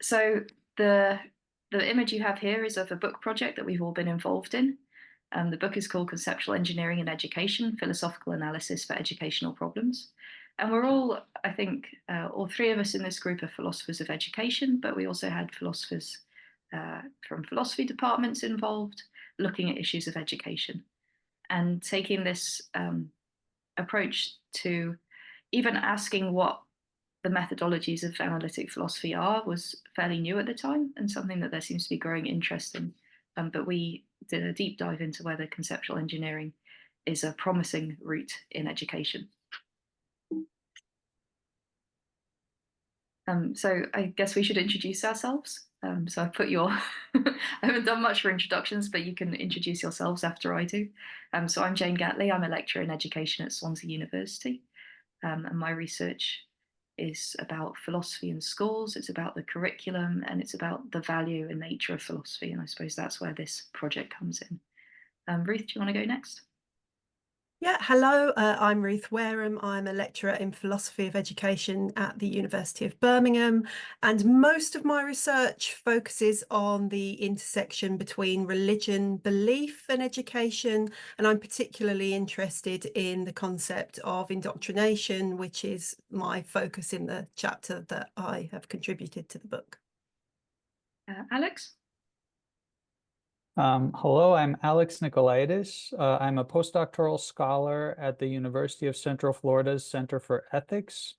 So the image you have here is of a book project that we've all been involved in. The book is called Conceptual Engineering in Education, Philosophical Analysis for Educational Problems. And we're all, I think, all three of us in this group are philosophers of education, but we also had philosophers from philosophy departments involved, looking at issues of education. And taking this approach to even asking what the methodologies of analytic philosophy are was fairly new at the time, and something that there seems to be growing interest in. But we did a deep dive into whether conceptual engineering is a promising route in education. So I guess we should introduce ourselves. So I put your, I haven't done much for introductions, but you can introduce yourselves after I do. So I'm Jane Gatley. I'm a lecturer in education at Swansea University. And my research is about philosophy in schools. It's about the curriculum, and it's about the value and nature of philosophy. And I suppose that's where this project comes in. Ruth, do you want to go next? Yeah, hello, I'm Ruth Wareham. I'm a lecturer in philosophy of education at the University of Birmingham, and most of my research focuses on the intersection between religion, belief and education, and I'm particularly interested in the concept of indoctrination, which is my focus in the chapter that I have contributed to the book. Alex? Hello, I'm Alex Nikolaidis. I'm a postdoctoral scholar at the University of Central Florida's Center for Ethics.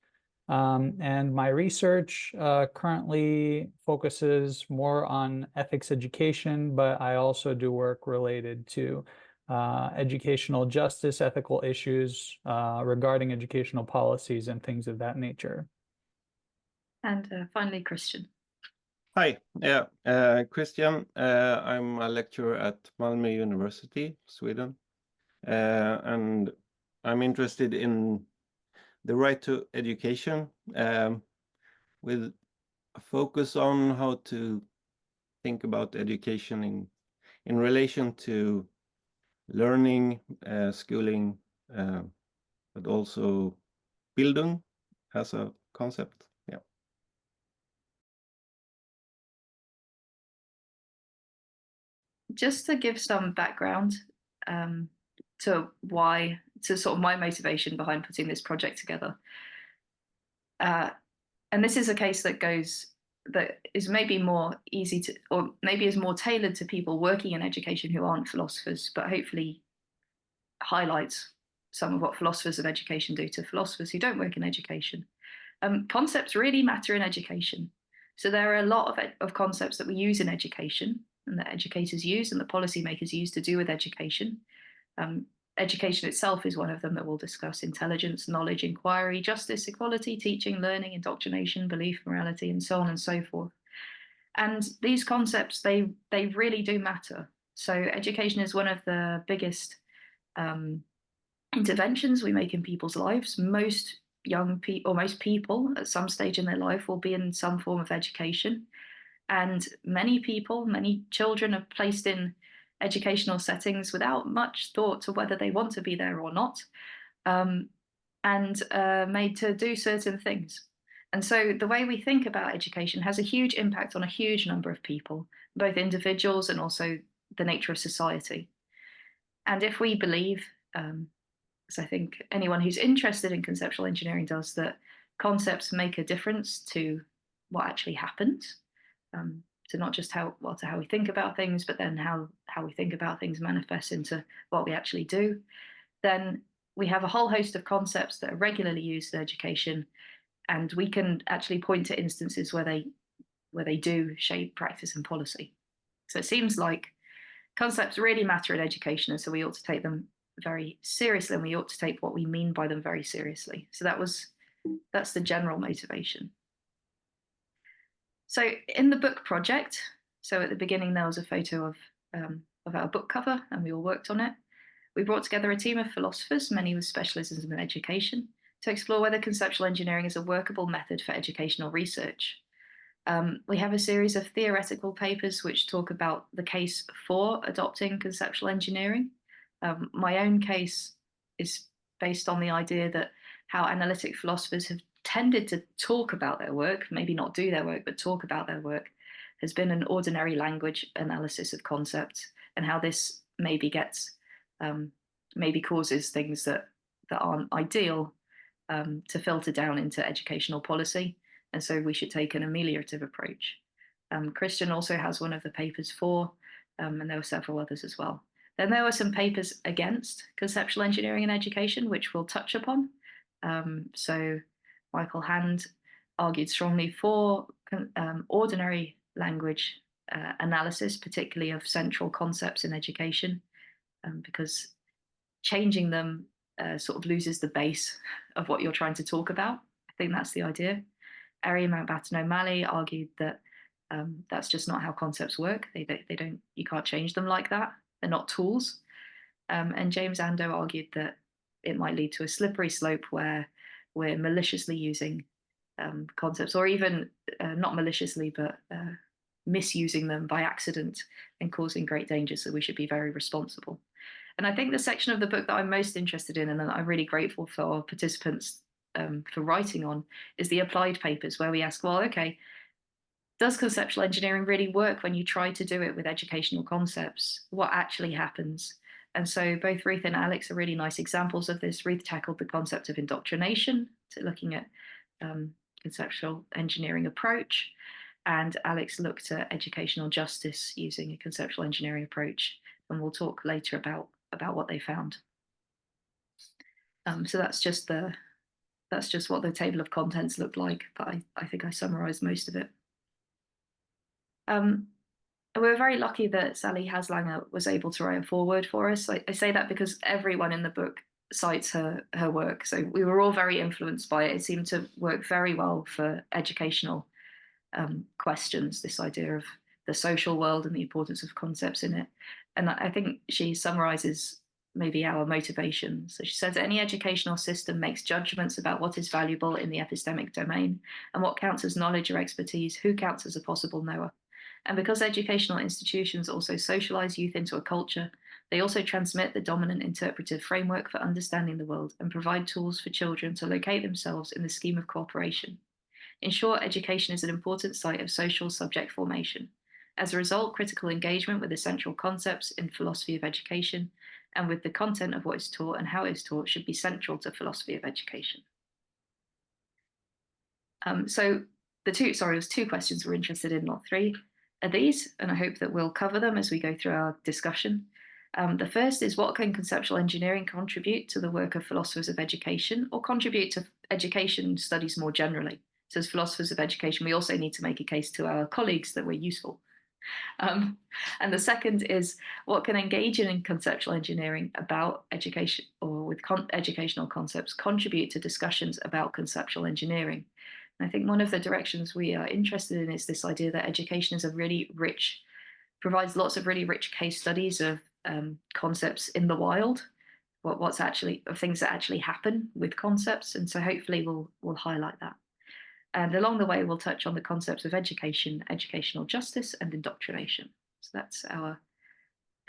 And my research currently focuses more on ethics education, but I also do work related to educational justice, ethical issues regarding educational policies and things of that nature. And finally, Christian. Hi, Christian. I'm a lecturer at Malmö University, Sweden, and I'm interested in the right to education with a focus on how to think about education in relation to learning, schooling, but also Bildung as a concept. Just to give some background to sort of my motivation behind putting this project together. And this is a case that is maybe more easy to, or maybe is more tailored to people working in education who aren't philosophers, but hopefully highlights some of what philosophers of education do to philosophers who don't work in education. Concepts really matter in education. So there are a lot of concepts that we use in education, and that educators use and the policymakers use to do with education. Education itself is one of them that we'll discuss: intelligence, knowledge, inquiry, justice, equality, teaching, learning, indoctrination, belief, morality, and so on and so forth. And these concepts, they really do matter. So education is one of the biggest interventions we make in people's lives. Most people at some stage in their life will be in some form of education. And many children are placed in educational settings without much thought to whether they want to be there or not, and made to do certain things. And so the way we think about education has a huge impact on a huge number of people, both individuals and also the nature of society. And if we believe, as I think anyone who's interested in conceptual engineering does, that concepts make a difference to what actually happens, to not just how we think about things, but then how we think about things manifests into what we actually do, then we have a whole host of concepts that are regularly used in education, and we can actually point to instances where they do shape practice and policy. So it seems like concepts really matter in education, and so we ought to take them very seriously, and we ought to take what we mean by them very seriously. So that's the general motivation. So in the book project, so at the beginning there was a photo of our book cover, and we all worked on it. We brought together a team of philosophers, many with specialisms in education, to explore whether conceptual engineering is a workable method for educational research. We have a series of theoretical papers which talk about the case for adopting conceptual engineering. My own case is based on the idea that how analytic philosophers have tended to talk about their work, maybe not do their work, but talk about their work, has been an ordinary language analysis of concepts, and how this maybe gets, maybe causes things that aren't ideal to filter down into educational policy. And so we should take an ameliorative approach. Christian also has one of the papers for, and there were several others as well. Then there were some papers against conceptual engineering in education, which we'll touch upon. So Michael Hand argued strongly for ordinary language analysis, particularly of central concepts in education, because changing them sort of loses the base of what you're trying to talk about. I think that's the idea. Ari Mountbatten O'Malley argued that that's just not how concepts work. They don't, you can't change them like that. They're not tools. And James Ando argued that it might lead to a slippery slope where we're maliciously using concepts, or even not maliciously, but misusing them by accident and causing great danger. So we should be very responsible. And I think the section of the book that I'm most interested in, and that I'm really grateful for participants for writing on, is the applied papers, where we ask, well, okay, does conceptual engineering really work when you try to do it with educational concepts? What actually happens? And so both Ruth and Alex are really nice examples of this. Ruth tackled the concept of indoctrination, so looking at conceptual engineering approach, and Alex looked at educational justice using a conceptual engineering approach. And we'll talk later about what they found. So that's just what the table of contents looked like, but I think I summarized most of it. We're very lucky that Sally Haslanger was able to write a foreword for us. I say that because everyone in the book cites her work. So we were all very influenced by it. It seemed to work very well for educational questions, this idea of the social world and the importance of concepts in it. And I think she summarizes maybe our motivation. So she says, any educational system makes judgments about what is valuable in the epistemic domain and what counts as knowledge or expertise, who counts as a possible knower. And because educational institutions also socialize youth into a culture, they also transmit the dominant interpretive framework for understanding the world and provide tools for children to locate themselves in the scheme of cooperation. In short, education is an important site of social subject formation. As a result, critical engagement with the central concepts in philosophy of education and with the content of what is taught and how it is taught should be central to philosophy of education. So it was two questions we're interested in, not three. Are these, and I hope that we'll cover them as we go through our discussion. The first is, what can conceptual engineering contribute to the work of philosophers of education, or contribute to education studies more generally? So as philosophers of education, we also need to make a case to our colleagues that we're useful. And the second is, what can engaging in conceptual engineering about education or with educational concepts contribute to discussions about conceptual engineering? And I think one of the directions we are interested in is this idea that education is provides lots of really rich case studies of concepts in the wild, things that actually happen with concepts. And so hopefully we'll highlight that. And along the way, we'll touch on the concepts of education, educational justice, and indoctrination. So that's our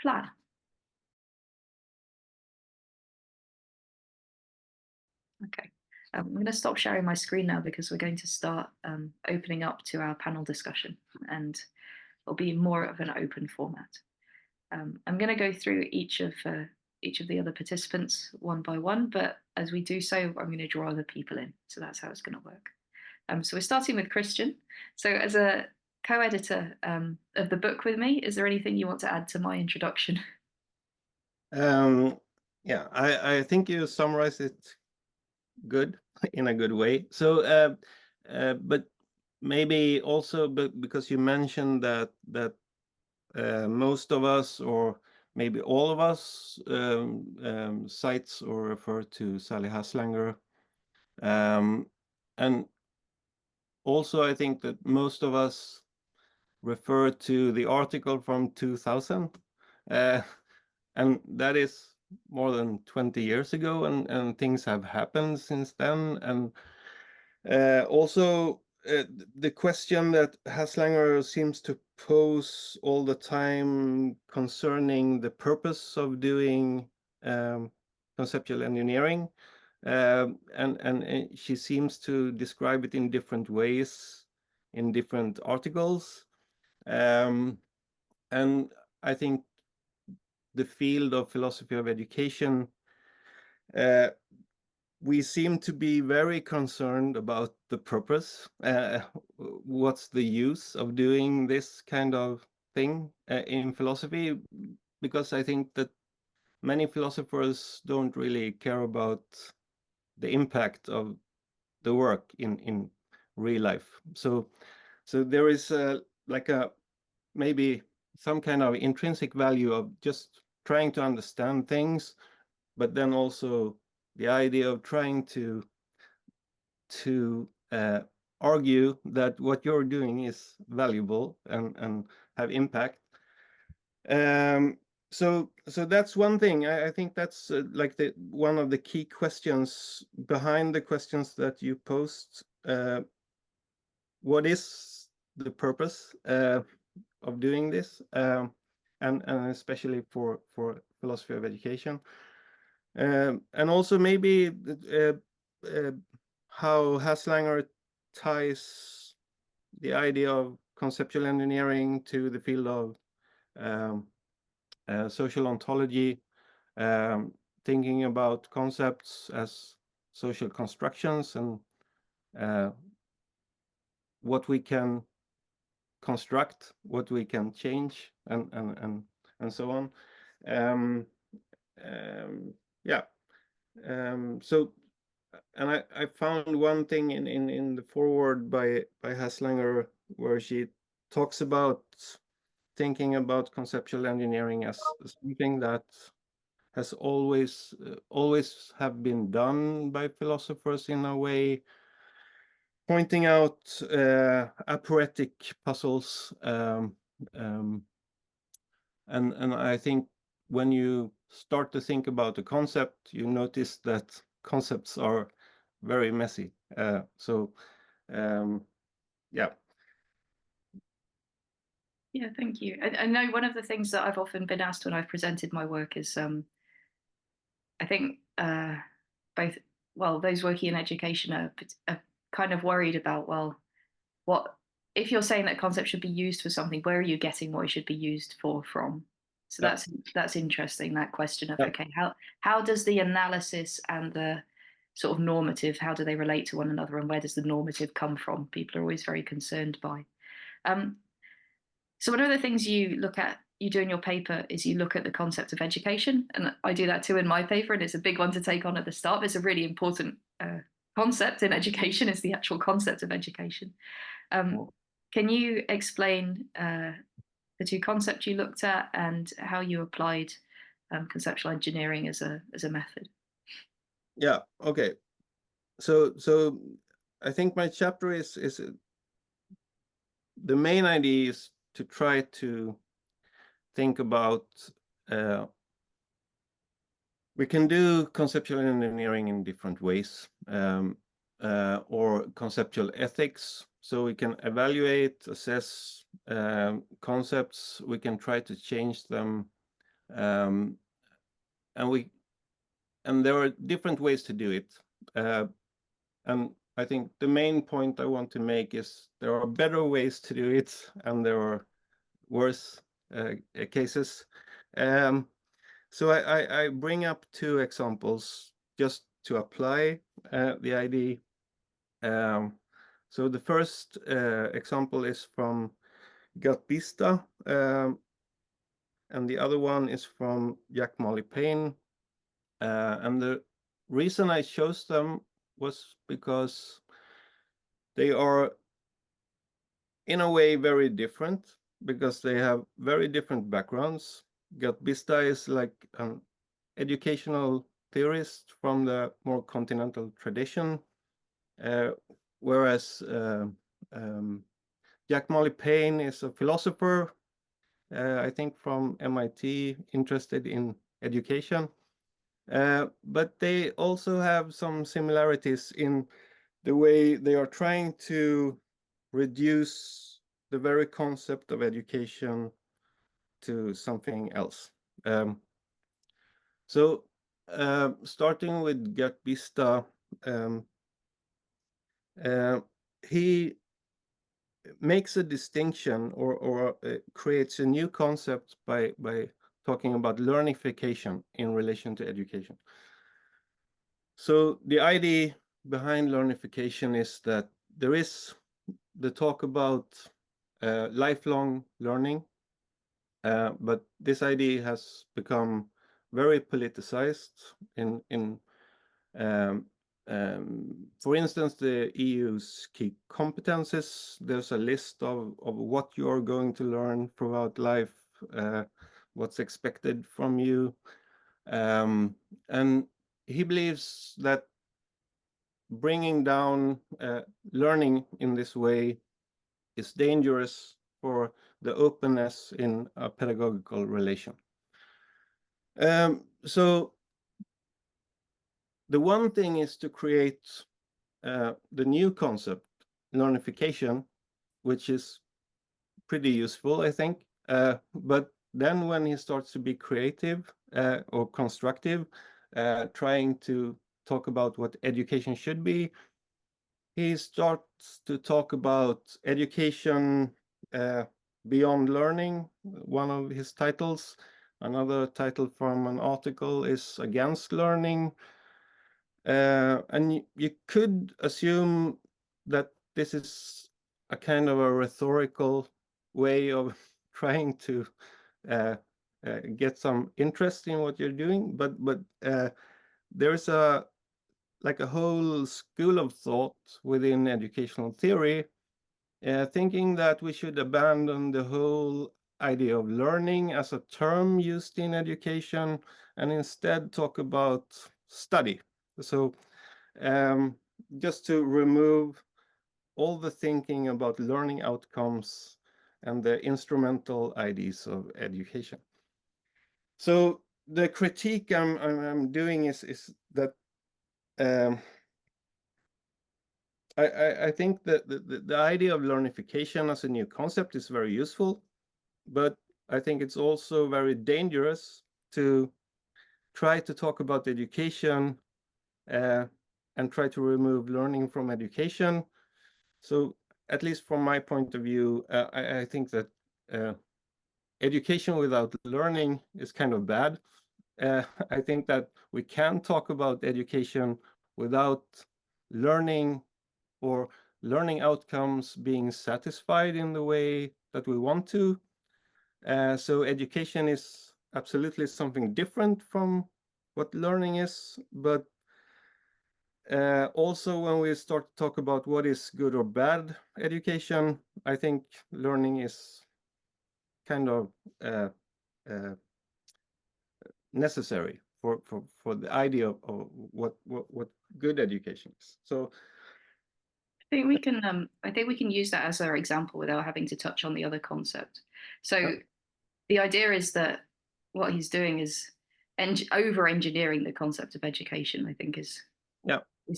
plan. Okay, I'm going to stop sharing my screen now because we're going to start opening up to our panel discussion, and it'll be more of an open format. I'm going to go through each of the other participants one by one, but as we do so, I'm going to draw other people in. So that's how it's going to work. So we're starting with Christian. So as a co-editor of the book with me, is there anything you want to add to my introduction? Yeah, I think you summarized it good in a good way. So, but maybe also because you mentioned that most of us, or maybe all of us, cites or refer to Sally Haslanger, and also I think that most of us refer to the article from 2000, and that is more than 20 years ago, and things have happened since then. And also the question that Haslanger seems to pose all the time concerning the purpose of doing conceptual engineering and she seems to describe it in different ways in different articles. And I think the field of philosophy of education, we seem to be very concerned about the purpose. What's the use of doing this kind of thing in philosophy? Because I think that many philosophers don't really care about the impact of the work in real life. So there is like a maybe some kind of intrinsic value of just trying to understand things, but then also the idea of trying to argue that what you're doing is valuable and have impact. So that's one thing. I think that's like one of the key questions behind the questions that you post. What is the purpose of doing this, and especially for philosophy of education, and also maybe how Haslanger ties the idea of conceptual engineering to the field of social ontology, thinking about concepts as social constructions and what we can construct, what we can change, and so on. Yeah. So, and I found one thing in the foreword by Haslanger where she talks about thinking about conceptual engineering as something that has always have been done by philosophers in a way, pointing out aporetic puzzles, and I think when you start to think about a concept, you notice that concepts are very messy. Yeah. Yeah, thank you. I know one of the things that I've often been asked when I've presented my work is, I think both, well, those working in education are kind of worried about, well, what if you're saying that concept should be used for something, where are you getting what it should be used for from? So that's interesting, that question of, okay, how does the analysis and the sort of normative, how do they relate to one another, and where does the normative come from? People are always very concerned by. So one of the things you do in your paper is you look at the concept of education, and I do that too in my paper, and it's a big one to take on at the start. But it's a really important concept in education, is the actual concept of education. Can you explain the two concepts you looked at and how you applied conceptual engineering as a method? Yeah. Okay. So I think my chapter is the main idea is to try to think about we can do conceptual engineering in different ways, or conceptual ethics. So we can evaluate, assess concepts. We can try to change them, and there are different ways to do it. And I think the main point I want to make is there are better ways to do it, and there are worse cases. So I bring up two examples just to apply the idea. So the first example is from Gatley, and the other one is from Gatley. And the reason I chose them was because they are in a way very different, because they have very different backgrounds. Gatley is like an educational theorist from the more continental tradition, whereas Gatley is a philosopher, I think from MIT, interested in education. But they also have some similarities in the way they are trying to reduce the very concept of education to something else. So starting with Gert Bista, he makes a distinction or creates a new concept by talking about learnification in relation to education. So the idea behind learnification is that there is the talk about lifelong learning, but this idea has become very politicized for instance, the EU's key competences. There's a list of what you're going to learn throughout life, what's expected from you. And he believes that bringing down learning in this way is dangerous for the openness in a pedagogical relation. So the one thing is to create the new concept, learnification, which is pretty useful, I think. But then when he starts to be creative or constructive, trying to talk about what education should be, he starts to talk about education beyond learning, one of his titles. Another title from an article is Against Learning. And you could assume that this is a kind of a rhetorical way of trying to get some interest in what you're doing, but there's a whole school of thought within educational theory thinking that we should abandon the whole idea of learning as a term used in education and instead talk about study. So just to remove all the thinking about learning outcomes and the instrumental ideas of education. So the critique I'm doing is that I think that the idea of learnification as a new concept is very useful, but I think it's also very dangerous to try to talk about education and try to remove learning from education. So at least from my point of view, I think that education without learning is kind of bad. I think that we can talk about education without learning or learning outcomes being satisfied in the way that we want to. So education is absolutely something different from what learning is, but also when we start to talk about what is good or bad education, I think learning is kind of necessary for the idea of what good education is. So I think we can use that as our example without having to touch on the other concept. So the idea is that what he's doing is over-engineering the concept of education, I think is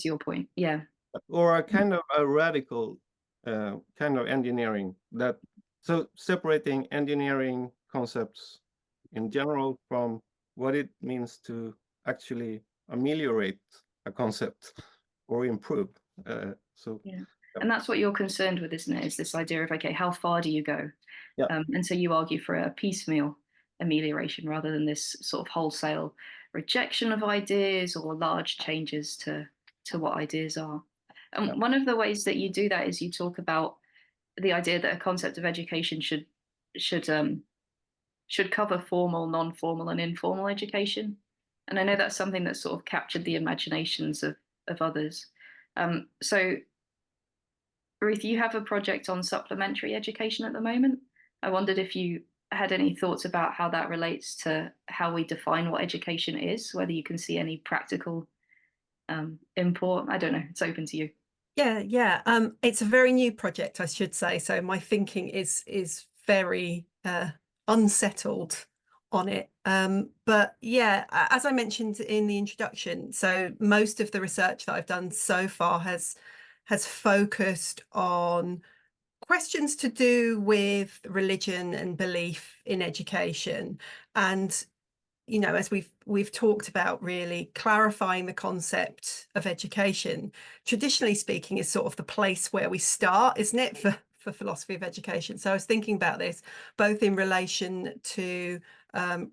your point. Yeah. Or a kind of a radical kind of engineering that, so separating engineering concepts in general from what it means to actually ameliorate a concept or improve. And that's what you're concerned with, isn't it? Is this idea of, okay, how far do you go? And so you argue for a piecemeal amelioration rather than this sort of wholesale rejection of ideas or large changes to what ideas are. And one of the ways that you do that is you talk about the idea that a concept of education should cover formal, non-formal, and informal education. And I know that's something that sort of captured the imaginations of others. So, Ruth, you have a project on supplementary education at the moment. I wondered if you had any thoughts about how that relates to how we define what education is, whether you can see any practical import. I don't know, it's open to you. Yeah. It's a very new project, I should say. So my thinking is very unsettled on it. But yeah, as I mentioned in the introduction, so most of the research that I've done so far has focused on questions to do with religion and belief in education. And you know, as we've talked about, really clarifying the concept of education, traditionally speaking, is sort of the place where we start, isn't it, for philosophy of education. So I was thinking about this both in relation to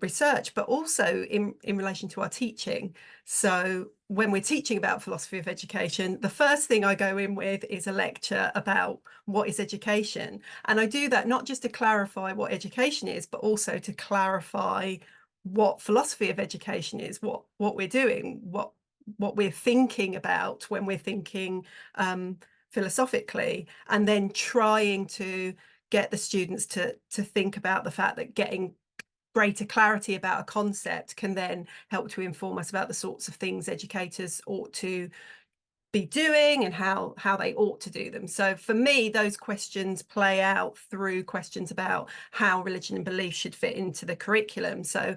research, but also in relation to our teaching. So when we're teaching about philosophy of education, the first thing I go in with is a lecture about what is education. And I do that not just to clarify what education is, but also to clarify what philosophy of education is, what we're doing, what we're thinking about when we're thinking philosophically, and then trying to get the students to think about the fact that getting greater clarity about a concept can then help to inform us about the sorts of things educators ought to be doing and how they ought to do them. So for me, those questions play out through questions about how religion and belief should fit into the curriculum. So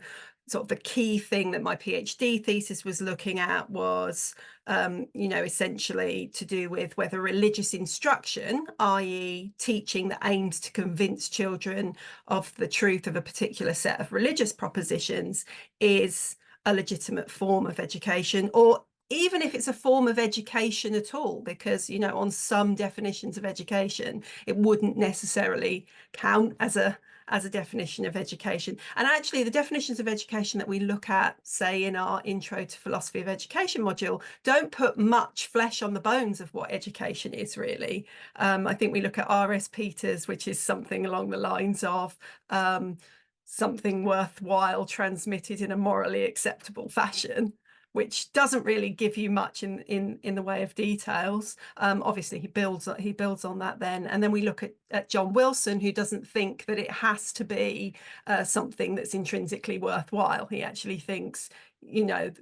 sort of the key thing that my PhD thesis was looking at was, you know, essentially to do with whether religious instruction, i.e. teaching that aims to convince children of the truth of a particular set of religious propositions, is a legitimate form of education, or even if it's a form of education at all, because, you know, on some definitions of education, it wouldn't necessarily count as a definition of education. And actually, the definitions of education that we look at, say, in our Intro to Philosophy of Education module, don't put much flesh on the bones of what education is, really. I think we look at R.S. Peters, which is something along the lines of something worthwhile transmitted in a morally acceptable fashion, which doesn't really give you much in the way of details. Obviously, he builds on that then. And then we look at John Wilson, who doesn't think that it has to be something that's intrinsically worthwhile. He actually thinks, you know,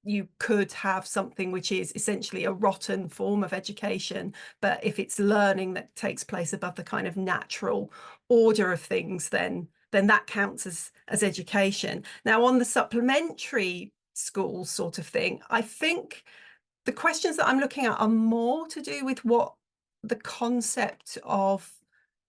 you could have something which is essentially a rotten form of education, but if it's learning that takes place above the kind of natural order of things, then that counts as education. Now, on the supplementary schools sort of thing, I think the questions that I'm looking at are more to do with what the concept of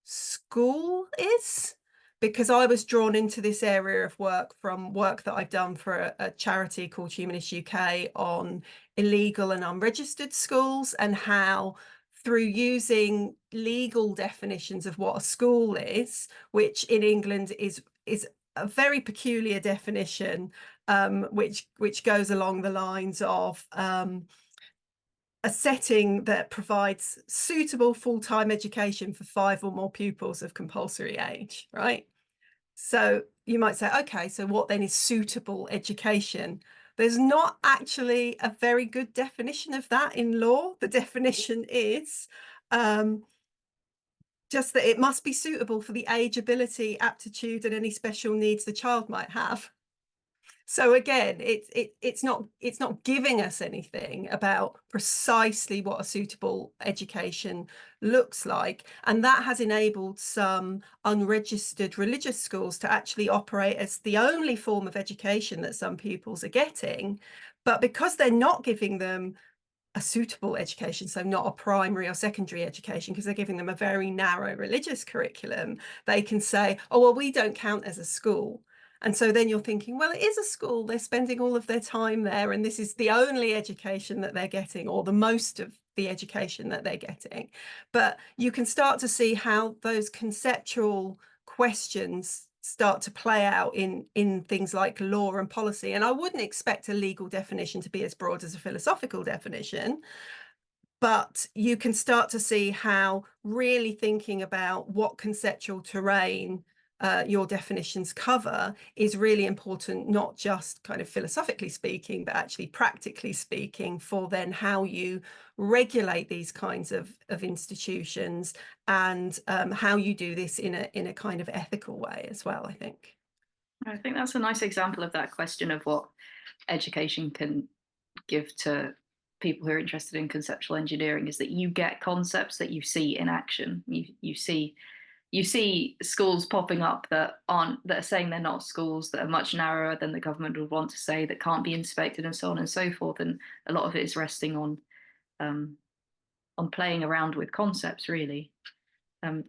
school is, because I was drawn into this area of work from work that I've done for a charity called Humanist UK on illegal and unregistered schools, and how through using legal definitions of what a school is, which in England is a very peculiar definition, which goes along the lines of a setting that provides suitable full-time education for 5 or more pupils of compulsory age, right? So you might say, okay, so what then is suitable education? There's not actually a very good definition of that in law. The definition is just that it must be suitable for the age, ability, aptitude, and any special needs the child might have. So again, it's not giving us anything about precisely what a suitable education looks like. And that has enabled some unregistered religious schools to actually operate as the only form of education that some pupils are getting. But because they're not giving them a suitable education, so not a primary or secondary education, because they're giving them a very narrow religious curriculum, they can say, oh, well, we don't count as a school. And so then you're thinking, well, it is a school. They're spending all of their time there, and this is the only education that they're getting, or the most of the education that they're getting. But you can start to see how those conceptual questions start to play out in things like law and policy. And I wouldn't expect a legal definition to be as broad as a philosophical definition, but you can start to see how really thinking about what conceptual terrain your definitions cover is really important, not just kind of philosophically speaking, but actually practically speaking, for then how you regulate these kinds of institutions, and how you do this in a kind of ethical way as well, I think. I think that's a nice example of that question of what education can give to people who are interested in conceptual engineering, is that you get concepts that you see in action. You see schools popping up that are saying they're not schools, that are much narrower than the government would want to say, that can't be inspected, and so on and so forth. And a lot of it is resting on playing around with concepts, really.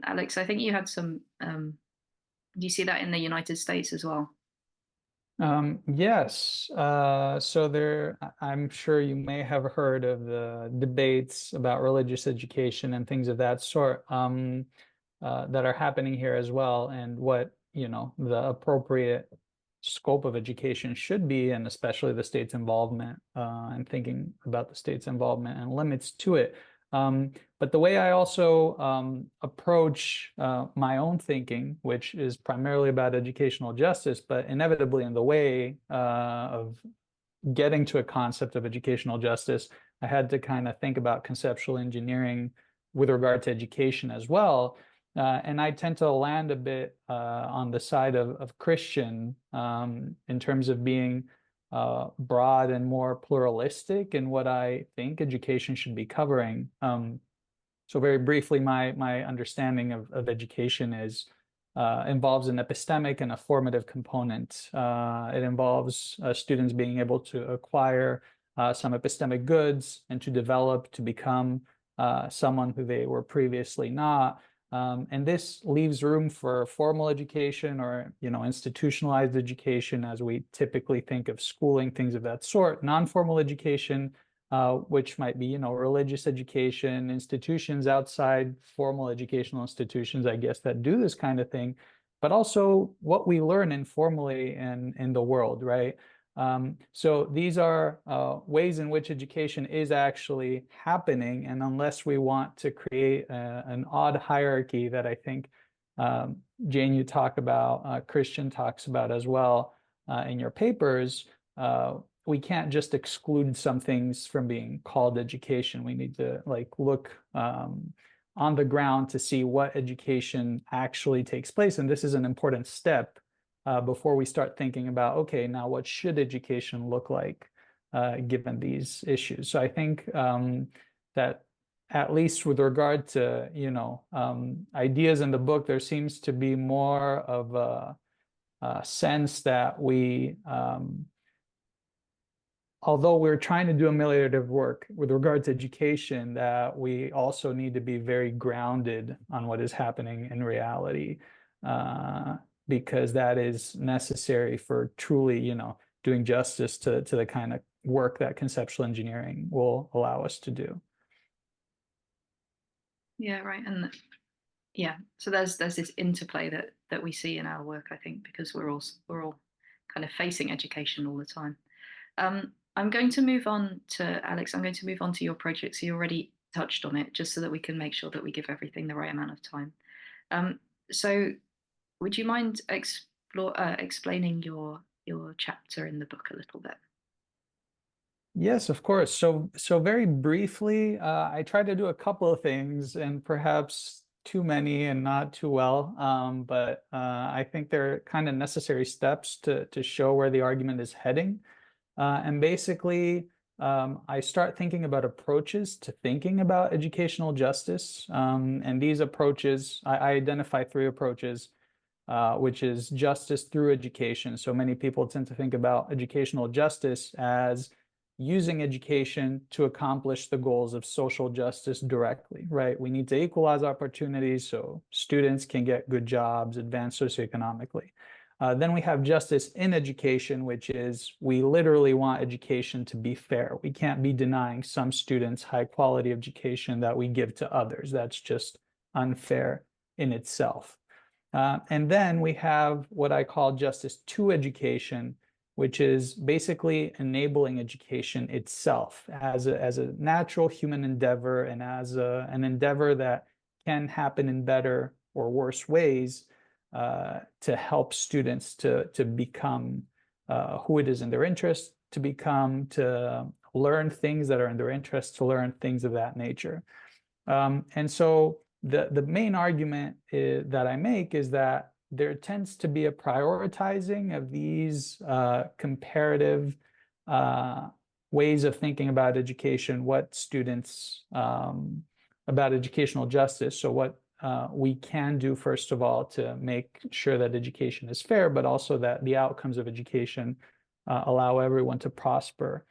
Alex, I think you had some. Do you see that in the United States as well? Yes. So I'm sure you may have heard of the debates about religious education and things of that sort, that are happening here as well, and what, the appropriate scope of education should be, and especially the state's involvement, and thinking about the state's involvement and limits to it. But the way I also approach my own thinking, which is primarily about educational justice, but inevitably in the way of getting to a concept of educational justice, I had to kind of think about conceptual engineering with regard to education as well. And I tend to land a bit on the side of Christian, in terms of being broad and more pluralistic in what I think education should be covering. So very briefly, my understanding of education is involves an epistemic and a formative component. It involves students being able to acquire some epistemic goods and to develop to become someone who they were previously not. And this leaves room for formal education, or institutionalized education, as we typically think of schooling, things of that sort. Non-formal education, which might be religious education, institutions outside formal educational institutions, I guess, that do this kind of thing, but also what we learn informally in the world, right? So these are ways in which education is actually happening, and unless we want to create an odd hierarchy that I think, Jane, you talk about, Christian talks about as well in your papers, we can't just exclude some things from being called education. We need to look on the ground to see what education actually takes place, and this is an important step before we start thinking about, okay, now what should education look like given these issues. So I think that at least with regard to ideas in the book, there seems to be more of a sense that we, although we're trying to do ameliorative work with regard to education, that we also need to be very grounded on what is happening in reality, because that is necessary for truly, doing justice to the kind of work that conceptual engineering will allow us to do. Yeah, right. And yeah, so there's this interplay that we see in our work, I think, because we're all kind of facing education all the time. I'm going to move on to Alex. I'm going to move on to your project. So you already touched on it, just so that we can make sure that we give everything the right amount of time. So would you mind explaining your chapter in the book a little bit? Yes, of course. So very briefly, I tried to do a couple of things, and perhaps too many and not too well, but I think they're kind of necessary steps to show where the argument is heading. And basically, I start thinking about approaches to thinking about educational justice. And these approaches, I identify three approaches, which is justice through education. So many people tend to think about educational justice as using education to accomplish the goals of social justice directly, right? We need to equalize opportunities so students can get good jobs, advance socioeconomically. Then we have justice in education, which is we literally want education to be fair. We can't be denying some students high quality education that we give to others. That's just unfair in itself. And then we have what I call justice to education, which is basically enabling education itself as a natural human endeavor, and as an endeavor that can happen in better or worse ways, to help students to become who it is in their interest to become, to learn things that are in their interest, to learn things of that nature. And so the main argument that I make is that there tends to be a prioritizing of these comparative ways of thinking about education, what students, about educational justice. So what we can do, first of all, to make sure that education is fair, but also that the outcomes of education allow everyone to prosper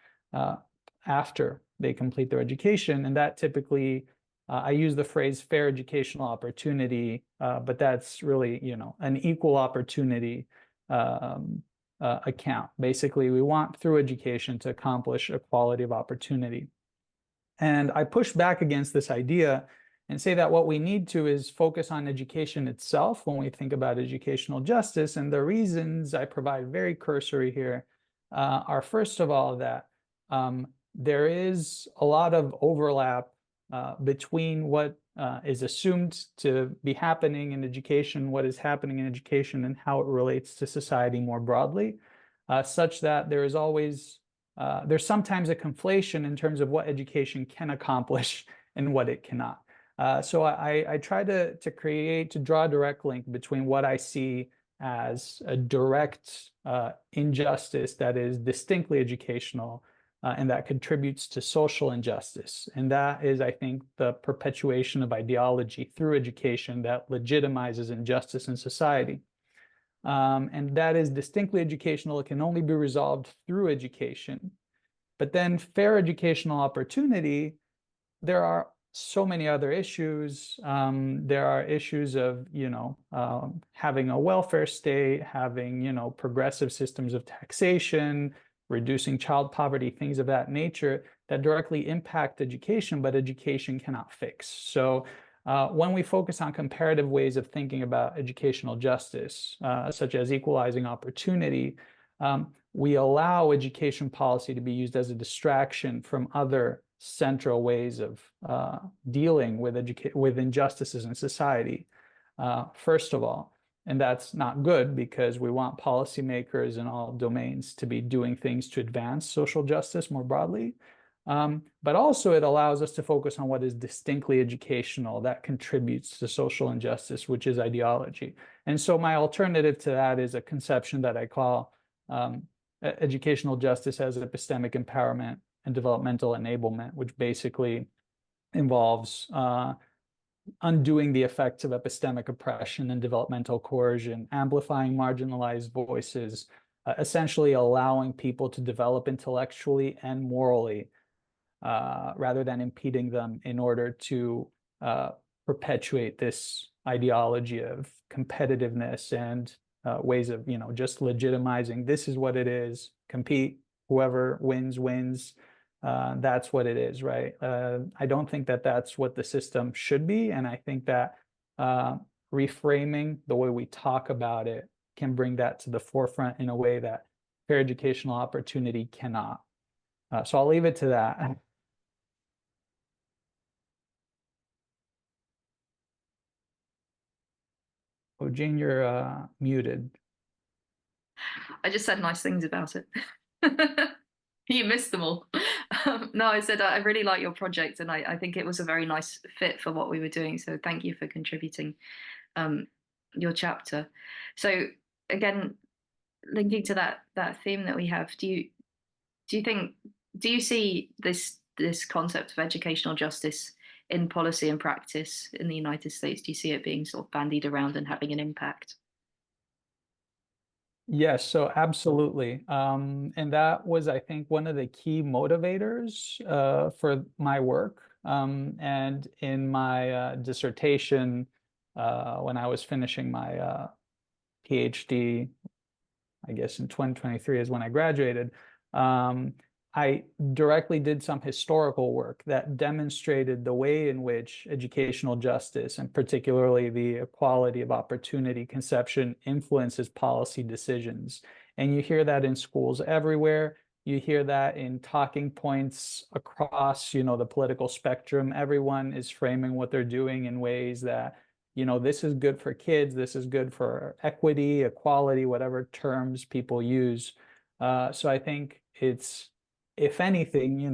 after they complete their education. And that typically, I use the phrase fair educational opportunity, but that's really, an equal opportunity account. Basically, we want through education to accomplish equality of opportunity. And I push back against this idea and say that what we need to is focus on education itself when we think about educational justice. And the reasons I provide very cursory here are, first of all, that there is a lot of overlap between what is assumed to be happening in education, what is happening in education, and how it relates to society more broadly, such that there is always, there's sometimes a conflation in terms of what education can accomplish and what it cannot. So I try to draw a direct link between what I see as a direct injustice that is distinctly educational and that contributes to social injustice. And that is, I think, the perpetuation of ideology through education that legitimizes injustice in society. And that is distinctly educational. It can only be resolved through education. But then fair educational opportunity, there are so many other issues. There are issues of, having a welfare state, having, progressive systems of taxation, reducing child poverty, things of that nature that directly impact education, but education cannot fix. So when we focus on comparative ways of thinking about educational justice, such as equalizing opportunity, we allow education policy to be used as a distraction from other central ways of dealing with injustices in society, first of all. And that's not good because we want policymakers in all domains to be doing things to advance social justice more broadly. But also it allows us to focus on what is distinctly educational that contributes to social injustice, which is ideology. And so my alternative to that is a conception that I call educational justice as epistemic empowerment and developmental enablement, which basically involves undoing the effects of epistemic oppression and developmental coercion, amplifying marginalized voices, essentially allowing people to develop intellectually and morally, rather than impeding them in order to perpetuate this ideology of competitiveness and ways of, just legitimizing this is what it is, compete, whoever wins, wins. That's what it is, right? I don't think that that's what the system should be. And I think that reframing the way we talk about it can bring that to the forefront in a way that fair educational opportunity cannot. So I'll leave it to that. Oh, Jane, you're muted. I just said nice things about it. You missed them all. No, I said I really like your project, and I think it was a very nice fit for what we were doing. So thank you for contributing your chapter. So again, linking to that theme that we have, do you see this concept of educational justice in policy and practice in the United States? Do you see it being sort of bandied around and having an impact? Yes, so absolutely. And that was, I think, one of the key motivators for my work. And in my dissertation, when I was finishing my PhD, I guess in 2023 is when I graduated, I directly did some historical work that demonstrated the way in which educational justice, and particularly the equality of opportunity conception, influences policy decisions. And you hear that in schools everywhere. You hear that in talking points across, the political spectrum. Everyone is framing what they're doing in ways that, this is good for kids, this is good for equity, equality, whatever terms people use. So I think it's, if anything,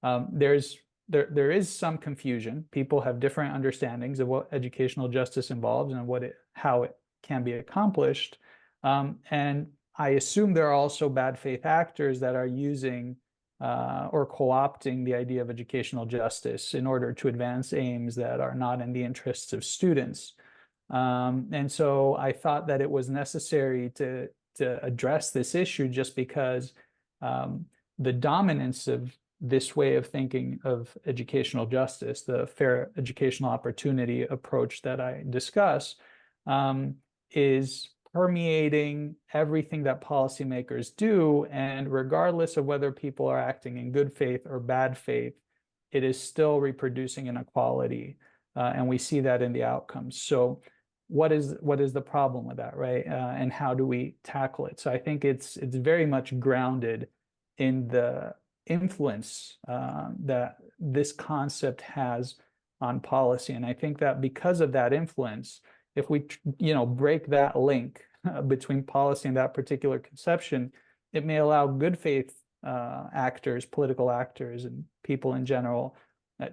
there is some confusion. People have different understandings of what educational justice involves and how it can be accomplished. And I assume there are also bad faith actors that are using or co-opting the idea of educational justice in order to advance aims that are not in the interests of students. And so I thought that it was necessary to address this issue just because the dominance of this way of thinking of educational justice, the fair educational opportunity approach that I discuss, is permeating everything that policymakers do. And regardless of whether people are acting in good faith or bad faith, it is still reproducing inequality. And we see that in the outcomes. So what is the problem with that, right? And how do we tackle it? So I think it's very much grounded in the influence that this concept has on policy. And I think that because of that influence, if we break that link between policy and that particular conception, it may allow good faith actors, political actors, and people in general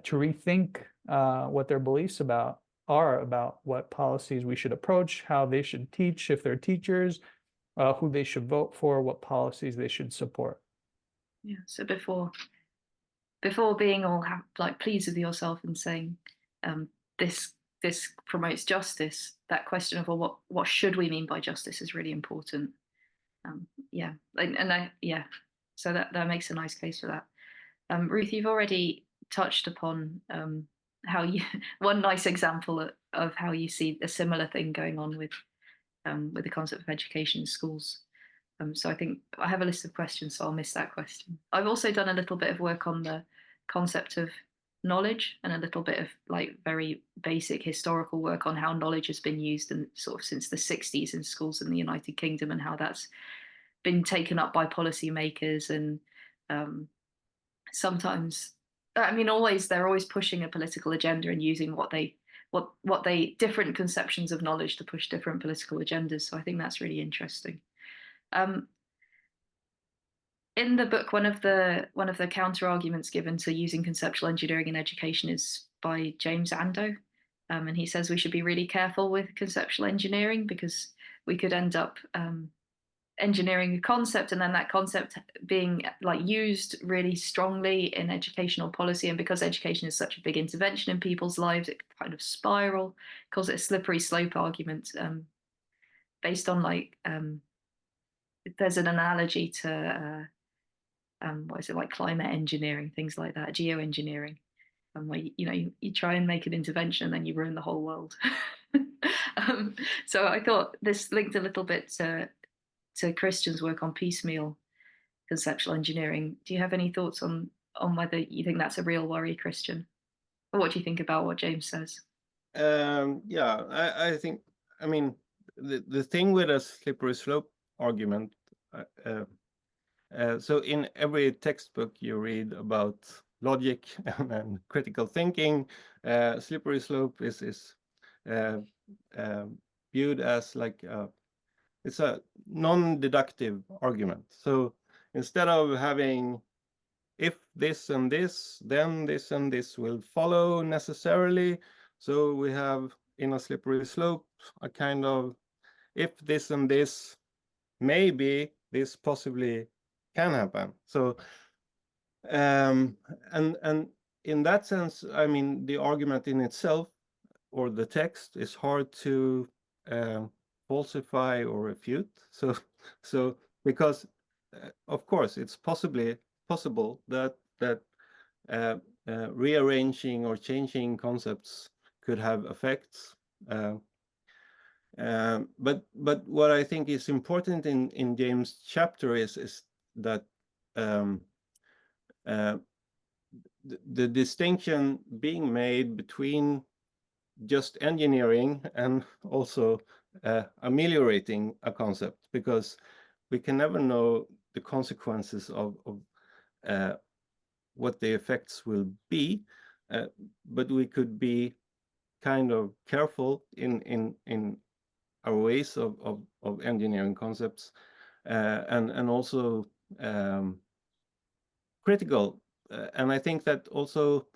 to rethink what their beliefs are about what policies we should approach, how they should teach if they're teachers, who they should vote for, what policies they should support. Yeah. So before being all like pleased with yourself and saying this promotes justice, that question of, well, what should we mean by justice is really important. Yeah, so that makes a nice case for that. Ruth, you've already touched upon how you one nice example of how you see a similar thing going on with the concept of education in schools. So I think I have a list of questions, so I'll miss that question. I've also done a little bit of work on the concept of knowledge and a little bit of like very basic historical work on how knowledge has been used in sort of since the 60s in schools in the United Kingdom, and how that's been taken up by policymakers. And sometimes, I mean, they're always pushing a political agenda and using what they different conceptions of knowledge to push different political agendas. So I think that's really interesting. In the book, one of the counter arguments given to using conceptual engineering in education is by James Ando, and he says we should be really careful with conceptual engineering because we could end up engineering a concept and then that concept being like used really strongly in educational policy, and because education is such a big intervention in people's lives, it kind of spiral. Calls it a slippery slope argument, based on like there's an analogy to what is it, like climate engineering, things like that, geoengineering, where you try and make an intervention and then you ruin the whole world. So I thought this linked a little bit to Christian's work on piecemeal conceptual engineering. Do you have any thoughts on whether you think that's a real worry, Christian? Or what do you think about what James says? Yeah, I think, I mean, the thing with a slippery slope argument, so in every textbook you read about logic and critical thinking, slippery slope is viewed as like it's a non-deductive argument. So instead of having if this and this, then this and this will follow necessarily, so we have in a slippery slope a kind of if this and this, maybe this possibly can happen. So and in that sense, I mean, the argument in itself or the text is hard to falsify or refute. So because of course it's possible that rearranging or changing concepts could have effects. But what I think is important in James' chapter is that the distinction being made between just engineering and also ameliorating a concept, because we can never know the consequences of what the effects will be, but we could be kind of careful in our ways of engineering concepts, and also critical. And I think that also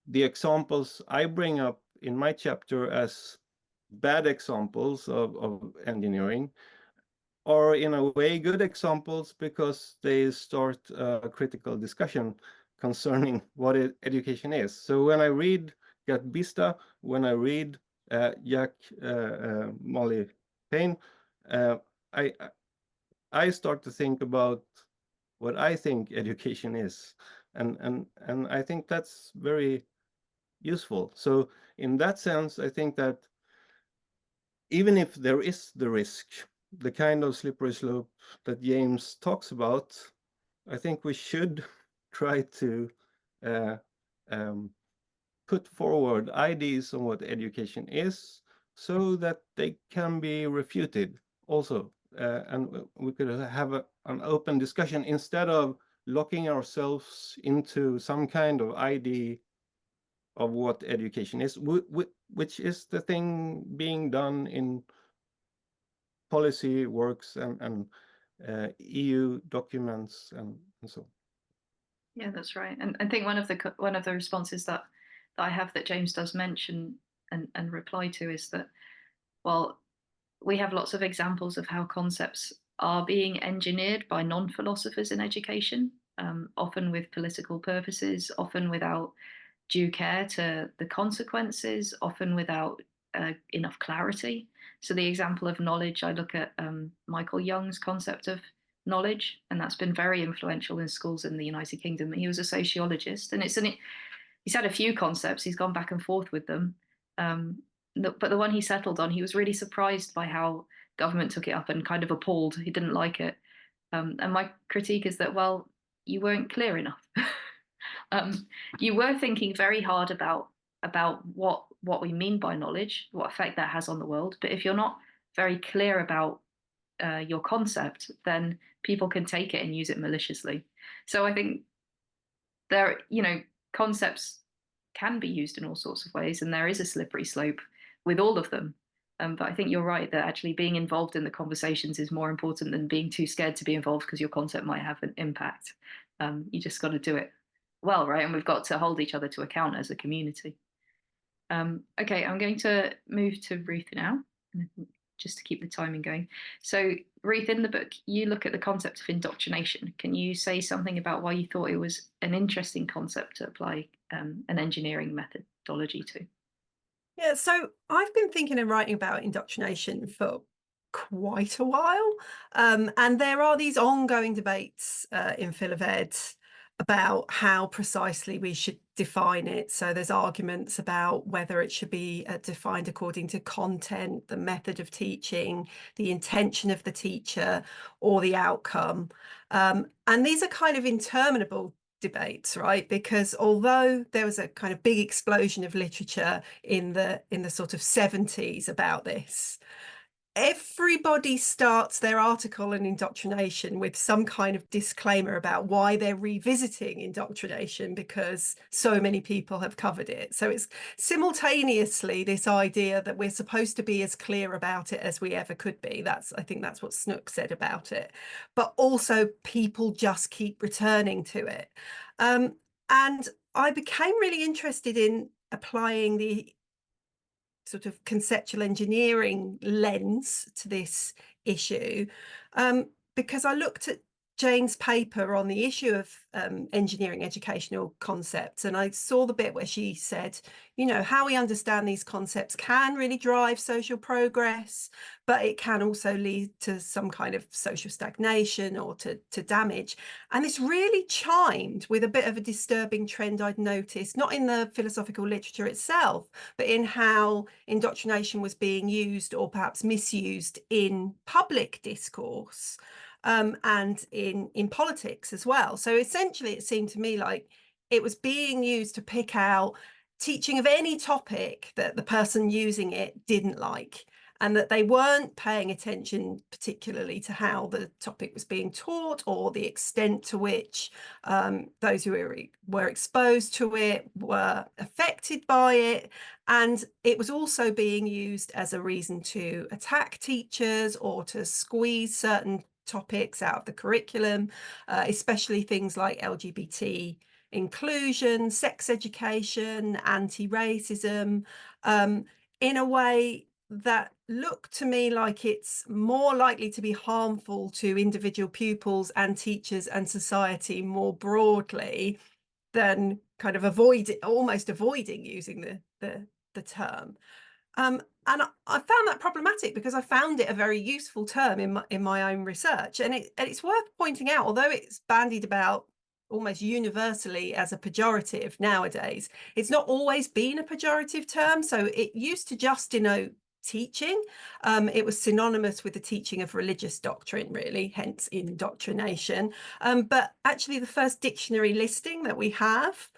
the examples I bring up in my chapter as bad examples of engineering are in a way good examples, because they start a critical discussion concerning what education is. So when I read Gatley, when I read Jack Molly Payne, I start to think about what I think education is, and I think that's very useful. So in that sense, I think that even if there is the risk, the kind of slippery slope that James talks about, I think we should try to put forward ideas on what education is, so that they can be refuted also. And we could have an open discussion instead of locking ourselves into some kind of idea of what education is, which is the thing being done in policy works and EU documents and so on. Yeah, that's right. And I think one of the responses that I have that James does mention and reply to is that, well, we have lots of examples of how concepts are being engineered by non-philosophers in education, often with political purposes, often without due care to the consequences, often without enough clarity. So the example of knowledge, I look at Michael Young's concept of knowledge, and that's been very influential in schools in the United Kingdom. He was a sociologist, and he's had a few concepts. He's gone back and forth with them. But the one he settled on, he was really surprised by how government took it up and kind of appalled. He didn't like it. And my critique is that, well, you weren't clear enough. You were thinking very hard about what we mean by knowledge, what effect that has on the world. But if you're not very clear about your concept, then people can take it and use it maliciously. So I think concepts can be used in all sorts of ways, and there is a slippery slope with all of them. But I think you're right that actually being involved in the conversations is more important than being too scared to be involved because your concept might have an impact. You just got to do it well, right? And we've got to hold each other to account as a community. Okay, I'm going to move to Ruth now, just to keep the timing going. So Ruth, in the book, you look at the concept of indoctrination. Can you say something about why you thought it was an interesting concept to apply an engineering methodology to? Yeah, so I've been thinking and writing about indoctrination for quite a while. And there are these ongoing debates in Phil of Ed about how precisely we should define it. So there's arguments about whether it should be defined according to content, the method of teaching, the intention of the teacher, or the outcome. And these are kind of interminable debates, right? Because although there was a kind of big explosion of literature in the sort of 70s about this, everybody starts their article on indoctrination with some kind of disclaimer about why they're revisiting indoctrination because so many people have covered it. So it's simultaneously this idea that we're supposed to be as clear about it as we ever could be. I think that's what Snook said about it. But also people just keep returning to it. And I became really interested in applying the sort of conceptual engineering lens to this issue, because I looked at Jane's paper on the issue of engineering educational concepts, and I saw the bit where she said, you know, how we understand these concepts can really drive social progress, but it can also lead to some kind of social stagnation or to damage. And this really chimed with a bit of a disturbing trend I'd noticed, not in the philosophical literature itself, but in how indoctrination was being used or perhaps misused in public discourse. And in politics as well. So essentially, it seemed to me like it was being used to pick out teaching of any topic that the person using it didn't like, and that they weren't paying attention particularly to how the topic was being taught or the extent to which those who were exposed to it were affected by it. And it was also being used as a reason to attack teachers or to squeeze certain topics out of the curriculum, especially things like LGBT inclusion, sex education, anti-racism, in a way that looked to me like it's more likely to be harmful to individual pupils and teachers and society more broadly than kind of almost avoiding using the term. And I found that problematic because I found it a very useful term in my own research. And it's worth pointing out, although it's bandied about almost universally as a pejorative nowadays, it's not always been a pejorative term. So it used to just denote teaching. It was synonymous with the teaching of religious doctrine, really, hence indoctrination. But actually the first dictionary listing that we have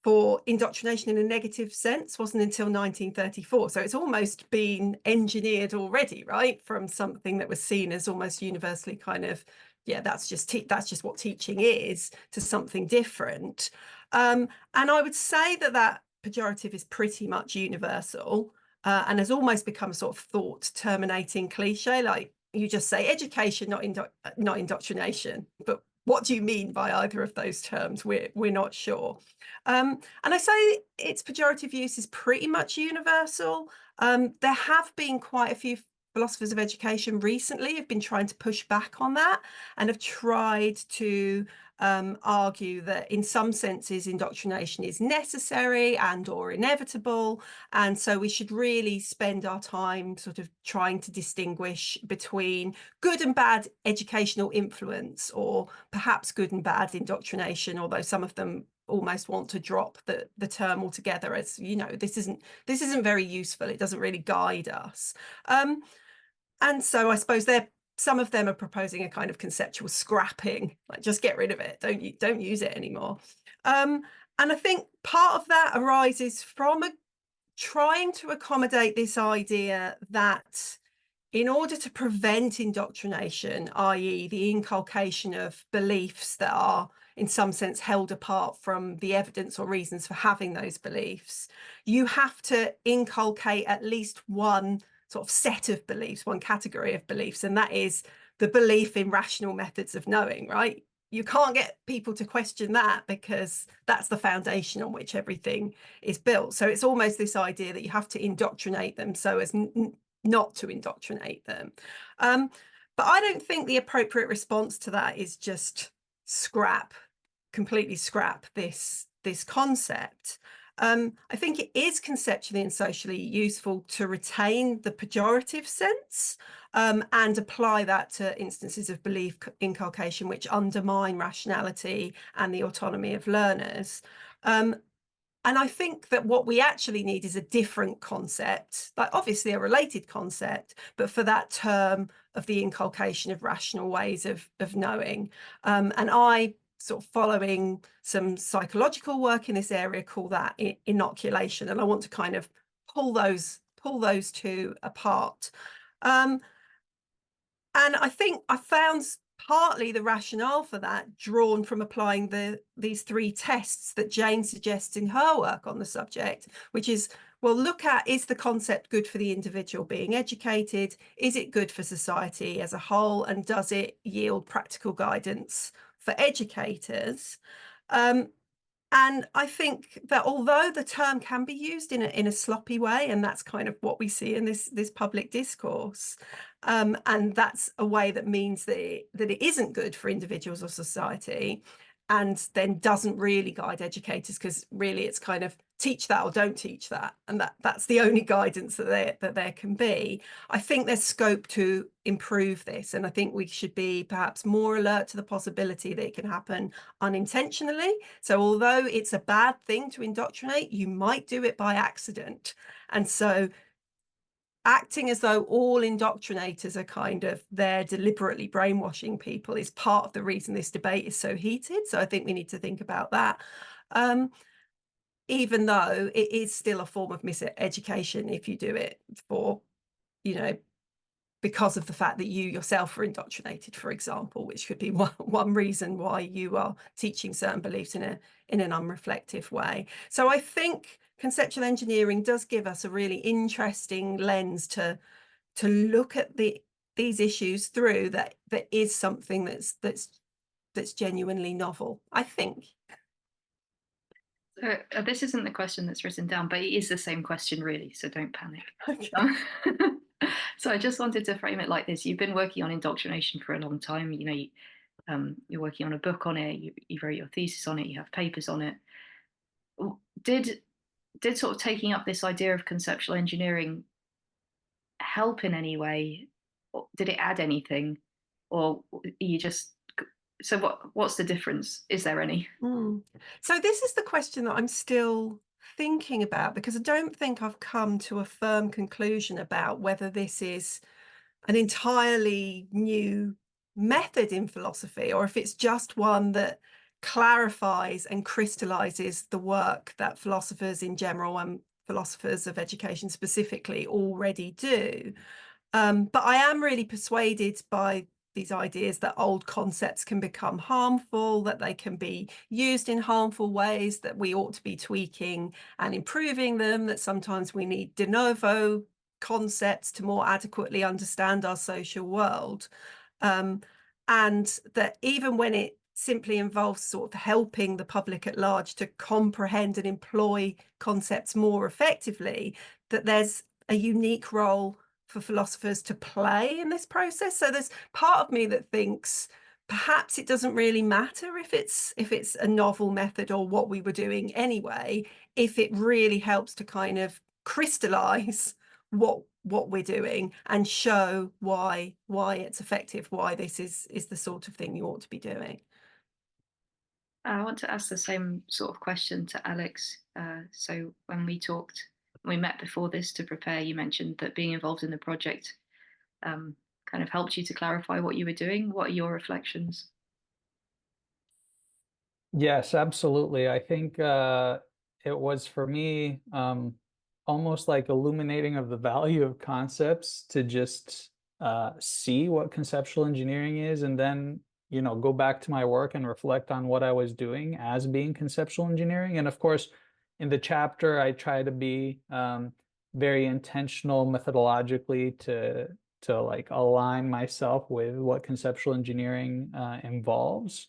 for indoctrination in a negative sense wasn't until 1934. So it's almost been engineered already, right, from something that was seen as almost universally kind of, yeah, that's just what teaching is, to something different. And I would say that that pejorative is pretty much universal. And has almost become a sort of thought terminating cliche, like you just say education, not indoctrination. But what do you mean by either of those terms? We're not sure. And I say its pejorative use is pretty much universal. There have been quite a few philosophers of education recently have been trying to push back on that and have tried to argue that in some senses indoctrination is necessary and or inevitable, and so we should really spend our time sort of trying to distinguish between good and bad educational influence, or perhaps good and bad indoctrination, although some of them almost want to drop the term altogether, as you know, this isn't very useful, it doesn't really guide us. And so I suppose some of them are proposing a kind of conceptual scrapping, like just get rid of it, don't use it anymore. And I think part of that arises from trying to accommodate this idea that in order to prevent indoctrination, i.e. the inculcation of beliefs that are in some sense held apart from the evidence or reasons for having those beliefs, you have to inculcate at least one sort of set of beliefs, one category of beliefs, and that is the belief in rational methods of knowing, right? You can't get people to question that because that's the foundation on which everything is built. So it's almost this idea that you have to indoctrinate them so as not to indoctrinate them. But I don't think the appropriate response to that is just completely scrap this concept. I think it is conceptually and socially useful to retain the pejorative sense and apply that to instances of belief inculcation which undermine rationality and the autonomy of learners. And I think that what we actually need is a different concept, like obviously a related concept, but for that term of the inculcation of rational ways of knowing. And I, sort of following some psychological work in this area, call that inoculation, and I want to kind of pull those two apart. And I think I found partly the rationale for that drawn from applying these three tests that Jane suggests in her work on the subject, which is, well, look at, is the concept good for the individual being educated? Is it good for society as a whole? And does it yield practical guidance for educators? And I think that although the term can be used in a sloppy way, and that's kind of what we see in this public discourse, and that's a way that means that it isn't good for individuals or society, and then doesn't really guide educators, because really it's kind of teach that or don't teach that, and that's the only guidance that there can be. I think there's scope to improve this, and I think we should be perhaps more alert to the possibility that it can happen unintentionally. So although it's a bad thing to indoctrinate, you might do it by accident, and so acting as though all indoctrinators are kind of there deliberately brainwashing people is part of the reason this debate is so heated. So I think we need to think about that. Even though it is still a form of miseducation if you do it for, you know, because of the fact that you yourself are indoctrinated, for example, which could be one reason why you are teaching certain beliefs in an unreflective way. So I think conceptual engineering does give us a really interesting lens to look at these issues through that is something that's genuinely novel, I think. This isn't the question that's written down, but it is the same question, really, so don't panic. Okay. So I just wanted to frame it like this. You've been working on indoctrination for a long time. You know, you're working on a book on it. You wrote your thesis on it. You have papers on it. Did sort of taking up this idea of conceptual engineering help in any way? Did it add anything? Or you just... So what's the difference? Is there any? So this is the question that I'm still thinking about, because I don't think I've come to a firm conclusion about whether this is an entirely new method in philosophy, or if it's just one that clarifies and crystallizes the work that philosophers in general and philosophers of education specifically already do. But I am really persuaded by these ideas that old concepts can become harmful, that they can be used in harmful ways, that we ought to be tweaking and improving them, that sometimes we need de novo concepts to more adequately understand our social world. And that even when it simply involves sort of helping the public at large to comprehend and employ concepts more effectively, that there's a unique role for philosophers to play in this process. So there's part of me that thinks perhaps it doesn't really matter if it's a novel method or what we were doing anyway, if it really helps to kind of crystallize what we're doing and show why it's effective, why this is the sort of thing you ought to be doing. I want to ask the same sort of question to Alex. So when we met before this to prepare, you mentioned that being involved in the project kind of helped you to clarify what you were doing. What are your reflections? Yes, absolutely. I think it was for me almost like illuminating of the value of concepts to just see what conceptual engineering is, and then go back to my work and reflect on what I was doing as being conceptual engineering. And of course, in the chapter, I try to be very intentional methodologically to like align myself with what conceptual engineering involves.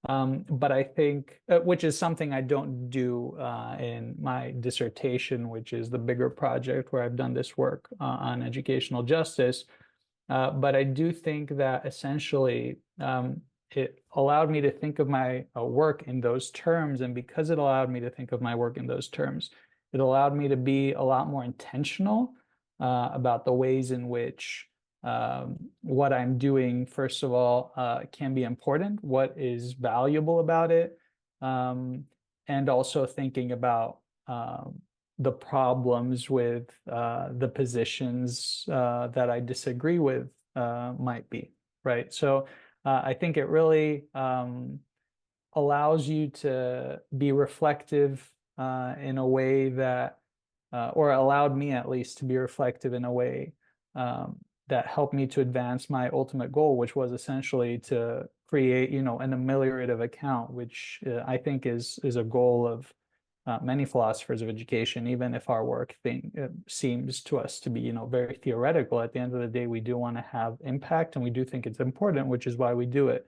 But I think, which is something I don't do in my dissertation, which is the bigger project where I've done this work on educational justice. But I do think that essentially it allowed me to think of my work in those terms. And because it allowed me to think of my work in those terms, it allowed me to be a lot more intentional about the ways in which what I'm doing, first of all, can be important, what is valuable about it, and also thinking about the problems with the positions that I disagree with might be, right? So I think it really allows you to be reflective in a way that, or allowed me at least to be reflective in a way that helped me to advance my ultimate goal, which was essentially to create, an ameliorative account, which I think is a goal of many philosophers of education. Even if our work seems to us to be, very theoretical, at the end of the day, we do want to have impact, and we do think it's important, which is why we do it.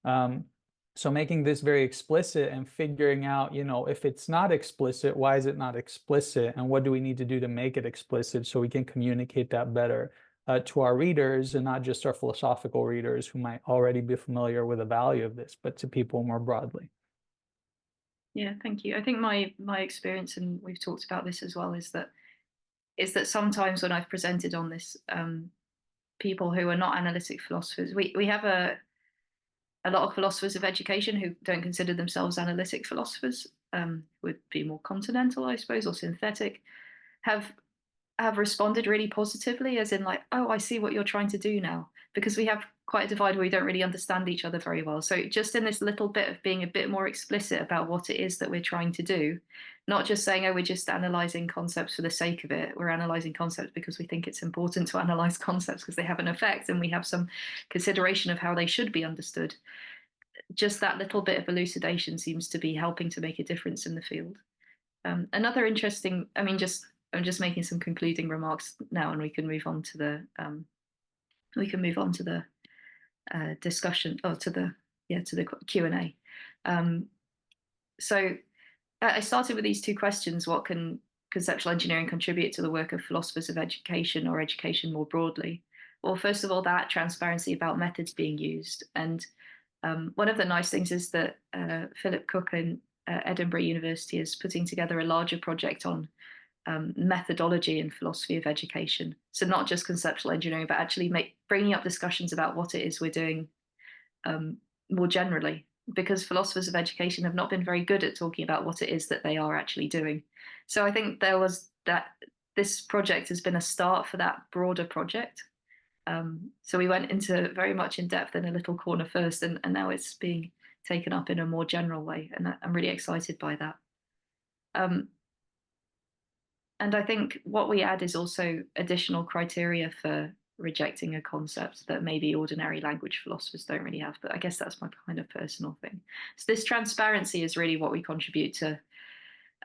So making this very explicit and figuring out, if it's not explicit, why is it not explicit, and what do we need to do to make it explicit so we can communicate that better to our readers, and not just our philosophical readers who might already be familiar with the value of this, but to people more broadly. Yeah, thank you. I think my experience, and we've talked about this as well, is that sometimes when I've presented on this, people who are not analytic philosophers, we have a lot of philosophers of education who don't consider themselves analytic philosophers, would be more continental, I suppose, or synthetic, have responded really positively, as in like, oh, I see what you're trying to do now, because we have quite a divide where we don't really understand each other very well. So just in this little bit of being a bit more explicit about what it is that we're trying to do, not just saying, oh, we're just analyzing concepts for the sake of it. We're analyzing concepts because we think it's important to analyze concepts because they have an effect and we have some consideration of how they should be understood. Just that little bit of elucidation seems to be helping to make a difference in the field. Another interesting, I'm just making some concluding remarks now, and we can move on to the discussion, or to the Q&A. So I started with these two questions: what can conceptual engineering contribute to the work of philosophers of education, or education more broadly? Well, first of all, that transparency about methods being used. And one of the nice things is that Philip Cook in Edinburgh University is putting together a larger project on methodology in philosophy of education. So not just conceptual engineering, but actually bringing up discussions about what it is we're doing more generally. because philosophers of education have not been very good at talking about what it is that they are actually doing. So I think this project has been a start for that broader project. So we went into very much in depth in a little corner first, and now it's being taken up in a more general way, and I'm really excited by that. And I think what we add is also additional criteria for rejecting a concept that maybe ordinary language philosophers don't really have, but I guess that's my kind of personal thing. So this transparency is really what we contribute to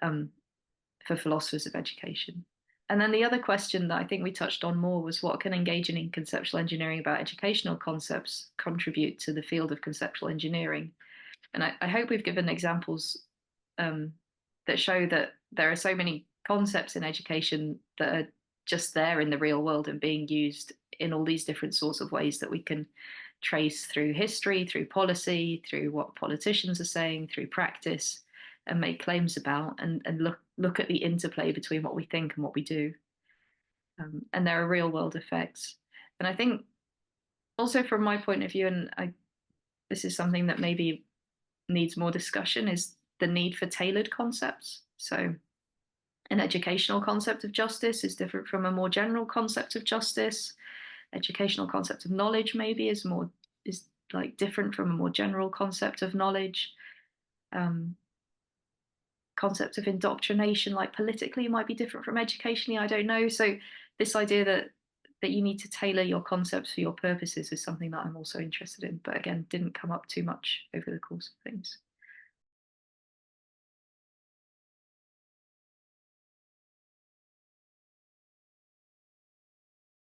for philosophers of education. And then the other question that I think we touched on more was, what can engaging in conceptual engineering about educational concepts contribute to the field of conceptual engineering? And I hope we've given examples that show that there are so many concepts in education that are just there in the real world and being used in all these different sorts of ways that we can trace through history, through policy, through what politicians are saying, through practice, and make claims about, and look at the interplay between what we think and what we do. And there are real world effects. And I think also from my point of view, and this is something that maybe needs more discussion, is the need for tailored concepts. So an educational concept of justice is different from a more general concept of justice. Educational concept of knowledge maybe is like different from a more general concept of knowledge. Concept of indoctrination, like politically, might be different from educationally, I don't know. So this idea that you need to tailor your concepts for your purposes is something that I'm also interested in, but again, didn't come up too much over the course of things.